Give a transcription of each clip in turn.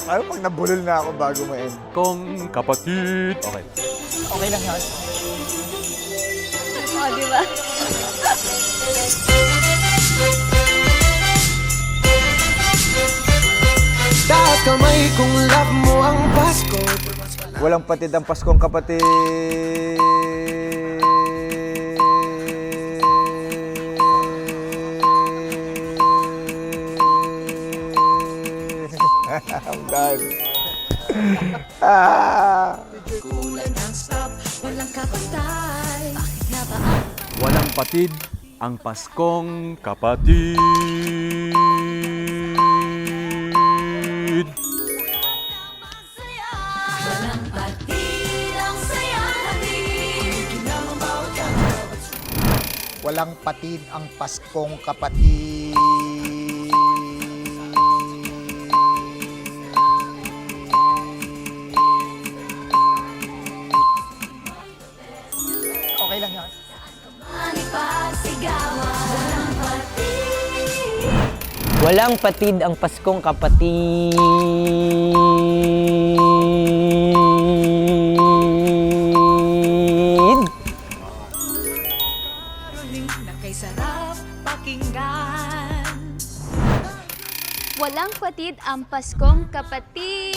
Ano pag nabulol na ako bago ma-end? Kong kapatid. Okay. Okay lang yan. O, di ba? Taas kamay kung love mo ang Pasko. Walang patid ang Paskong kapatid. I'm done. Kulang ang stop, walang kapantay. Bakit nga ba Walang patid ang Paskong kapatid. walang patid ang sayang hatid? Walang patid ang Paskong kapatid. Okay lang yan. Walang patid. Walang patid ang Paskong kapatid. Na kay sarap pakinggan. Walang patid ang Paskong kapatid.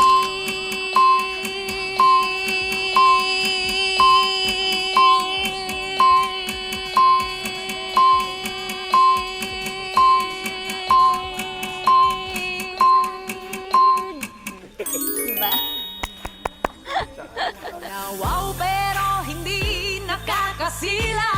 Diba? Wow pero hindi nakakasila.